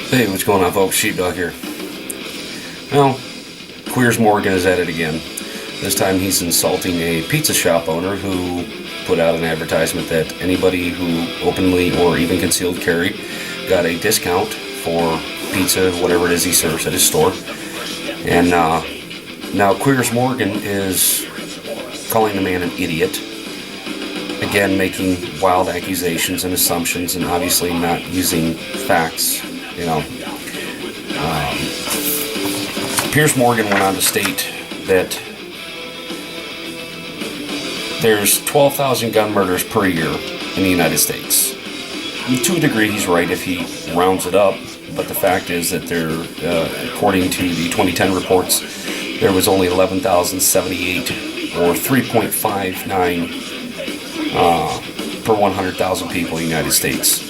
Hey, what's going on, folks? Sheepdog here. Well, Piers Morgan is at it again. This time he's insulting a pizza shop owner who put out an advertisement that anybody who openly or even concealed carry got a discount for pizza, whatever it is he serves at his store. And now Piers Morgan is calling the man an idiot. Again, making wild accusations and assumptions and obviously not using facts. Piers Morgan went on to state that there's 12,000 gun murders per year in the United States. To a degree, he's right if he rounds it up, but the fact is that there, according to the 2010 reports, there was only 11,078 or 3.59 per 100,000 people in the United States.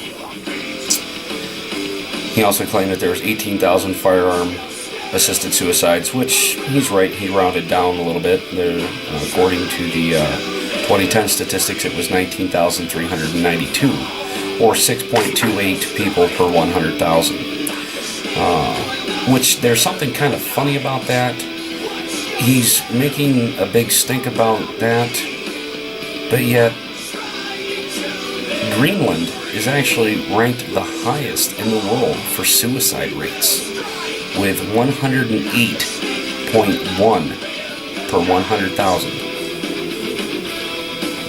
He also claimed that there was 18,000 firearm-assisted suicides, which he's right, he rounded down a little bit. There, according to the 2010 statistics, it was 19,392, or 6.28 people per 100,000. Which there's something kind of funny about that. He's making a big stink about that, but yet Greenland is actually ranked the highest in the world for suicide rates, with 108.1 per 100,000.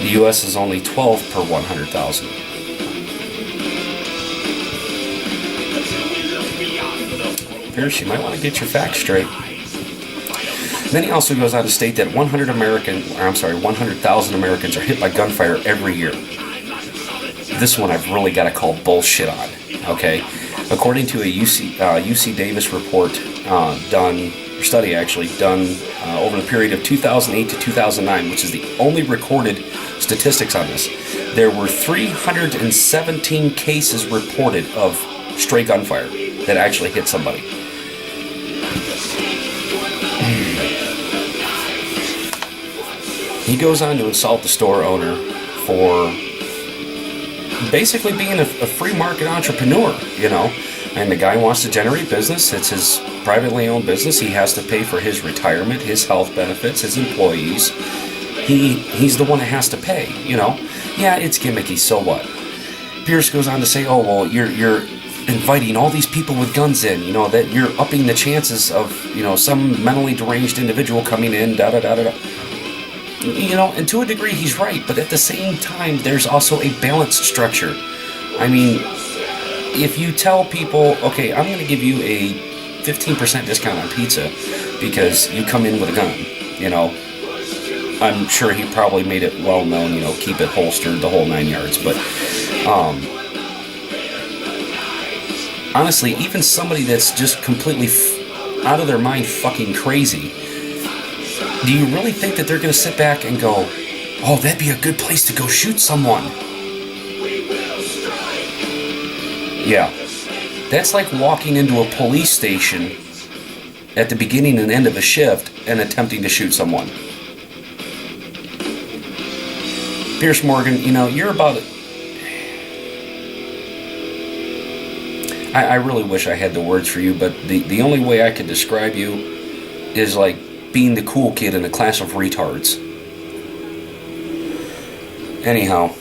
The U.S. is only 12 per 100,000. Pierce, you might want to get your facts straight. Then he also goes on to state that 100,000 Americans are hit by gunfire every year. This one I've really got to call bullshit on, okay? According to a UC Davis report study done over the period of 2008 to 2009, which is the only recorded statistics on this, there were 317 cases reported of stray gunfire that actually hit somebody. He goes on to insult the store owner for basically being a free market entrepreneur, and the guy wants to generate business. It's his privately owned business. He has to pay for his retirement, his health benefits, his employees. He's the one that has to pay, Yeah, it's gimmicky, so what? Pierce goes on to say, oh, well, you're inviting all these people with guns in, that you're upping the chances of, some mentally deranged individual coming in, da-da-da-da-da. And to a degree he's right, but at the same time there's also a balanced structure. I mean, if you tell people, okay, I'm going to give you a 15% discount on pizza because you come in with a gun, I'm sure he probably made it well known, keep it holstered, the whole 9 yards, but honestly, even somebody that's just completely out of their mind fucking crazy, do you really think that they're going to sit back and go, oh, that'd be a good place to go shoot someone? Yeah. That's like walking into a police station at the beginning and end of a shift and attempting to shoot someone. Piers Morgan, you're about it. I really wish I had the words for you, but the only way I could describe you is like being the cool kid in a class of retards. Anyhow,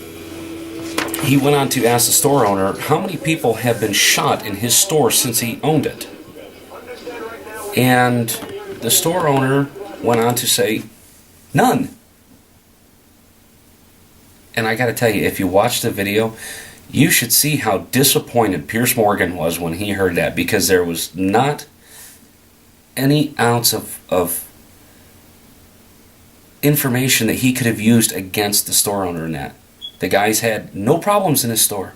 he went on to ask the store owner how many people have been shot in his store since he owned it. And the store owner went on to say, none. And I gotta tell you, if you watch the video, you should see how disappointed Piers Morgan was when he heard that, because there was not any ounce of information that he could have used against the store owner in that. The guy's had no problems in his store.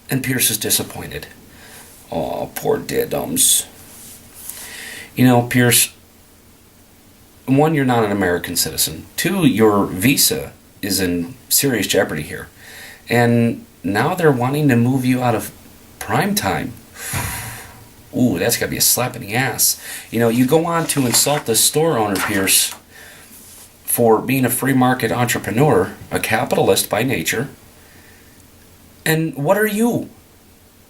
And Pierce is disappointed. Oh, poor dadums. Pierce, one, you're not an American citizen. Two, your visa is in serious jeopardy here. And now they're wanting to move you out of prime time. Ooh, that's got to be a slap in the ass. You go on to insult the store owner, Pierce, for being a free market entrepreneur, a capitalist by nature. And what are you?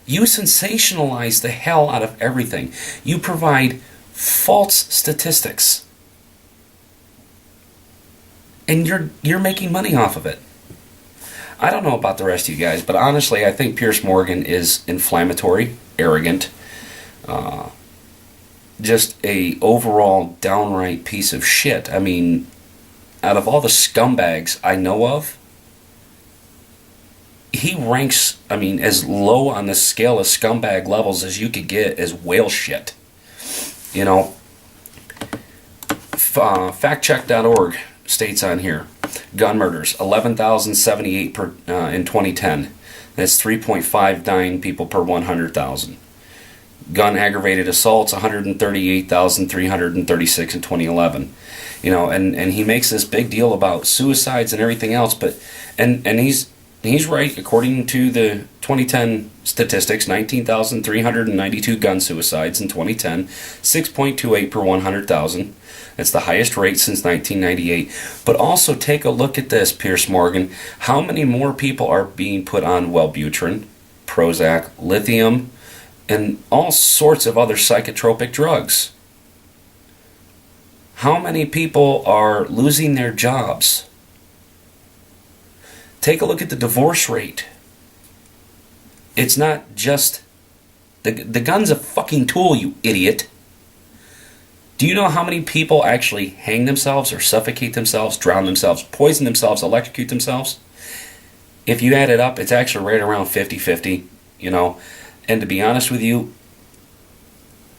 You sensationalize the hell out of everything. You provide false statistics. And you're making money off of it. I don't know about the rest of you guys, but honestly, I think Piers Morgan is inflammatory, arrogant, just a overall downright piece of shit. I mean, out of all the scumbags I know of, he ranks, I mean, as low on the scale of scumbag levels as you could get as whale shit. You know, factcheck.org states on here, gun murders, 11,078 in 2010. That's 3.59 people per 100,000. Gun aggravated assaults, 138,336 in 2011. You know, and he makes this big deal about suicides and everything else, but and he's right. According to the 2010 statistics, 19,392 gun suicides in 2010, 6.28 per 100,000. That's the highest rate since 1998. But also take a look at this, Piers Morgan. How many more people are being put on Wellbutrin, Prozac, lithium, and all sorts of other psychotropic drugs? How many people are losing their jobs? Take a look at the divorce rate. It's not just... The gun's a fucking tool, you idiot. Do you know how many people actually hang themselves or suffocate themselves, drown themselves, poison themselves, electrocute themselves? If you add it up, it's actually right around 50-50, you know. And to be honest with you,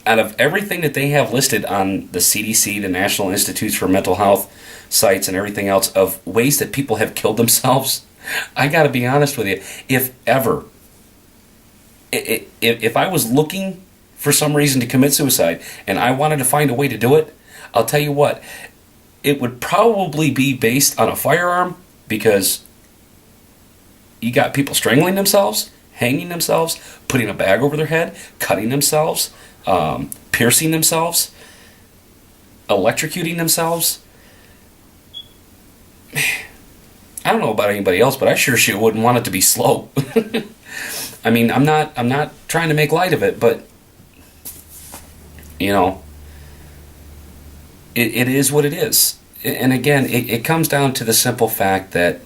out of everything that they have listed on the CDC, the National Institutes for Mental Health sites and everything else of ways that people have killed themselves, I got to be honest with you, if I was looking for some reason to commit suicide and I wanted to find a way to do it, I'll tell you what, it would probably be based on a firearm, because you got people strangling themselves, hanging themselves, putting a bag over their head, cutting themselves, piercing themselves, electrocuting themselves. I don't know about anybody else, but I sure shit wouldn't want it to be slow. I mean, I'm not trying to make light of it, but you know, it is what it is. And again, it comes down to the simple fact that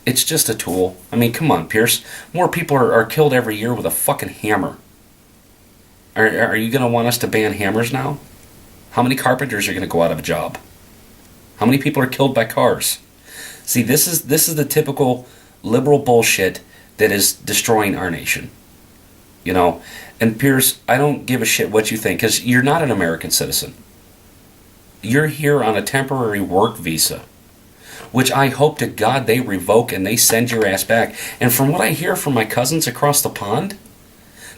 it's just a tool. I mean, come on, Pierce. More people are killed every year with a fucking hammer. Are you going to want us to ban hammers now? How many carpenters are going to go out of a job? How many people are killed by cars? See, this is the typical liberal bullshit that is destroying our nation. You know, and Piers, I don't give a shit what you think, because you're not an American citizen. You're here on a temporary work visa, which I hope to God they revoke and they send your ass back. And from what I hear from my cousins across the pond,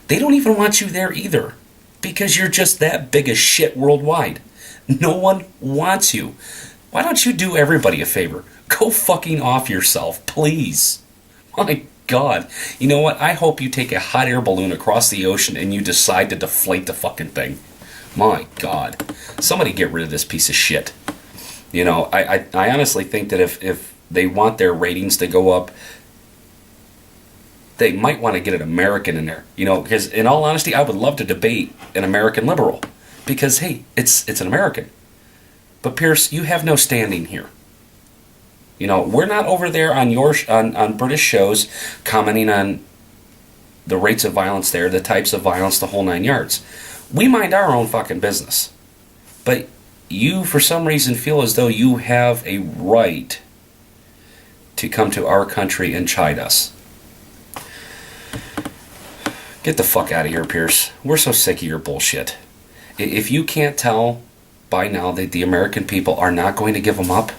they don't even want you there either, because you're just that big as shit worldwide. No one wants you. Why don't you do everybody a favor? Go fucking off yourself, please. My God. You know what? I hope you take a hot air balloon across the ocean and you decide to deflate the fucking thing. My God. Somebody get rid of this piece of shit. You know, I honestly think that if they want their ratings to go up, they might want to get an American in there. You know, because in all honesty, I would love to debate an American liberal. Because, hey, it's an American. But Pierce, you have no standing here. You know, we're not over there on on British shows commenting on the rates of violence there, the types of violence, the whole nine yards. We mind our own fucking business. But you, for some reason, feel as though you have a right to come to our country and chide us. Get the fuck out of here, Pierce. We're so sick of your bullshit. If you can't tell by now that the American people are not going to give them up,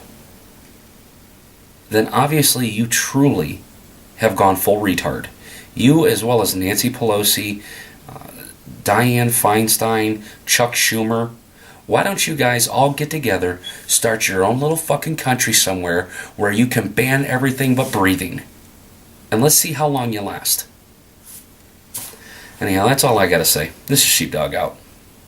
then obviously you truly have gone full retard. You, as well as Nancy Pelosi, Dianne Feinstein, Chuck Schumer. Why don't you guys all get together, start your own little fucking country somewhere where you can ban everything but breathing? And let's see how long you last. Anyhow, that's all I gotta say. This is Sheepdog out.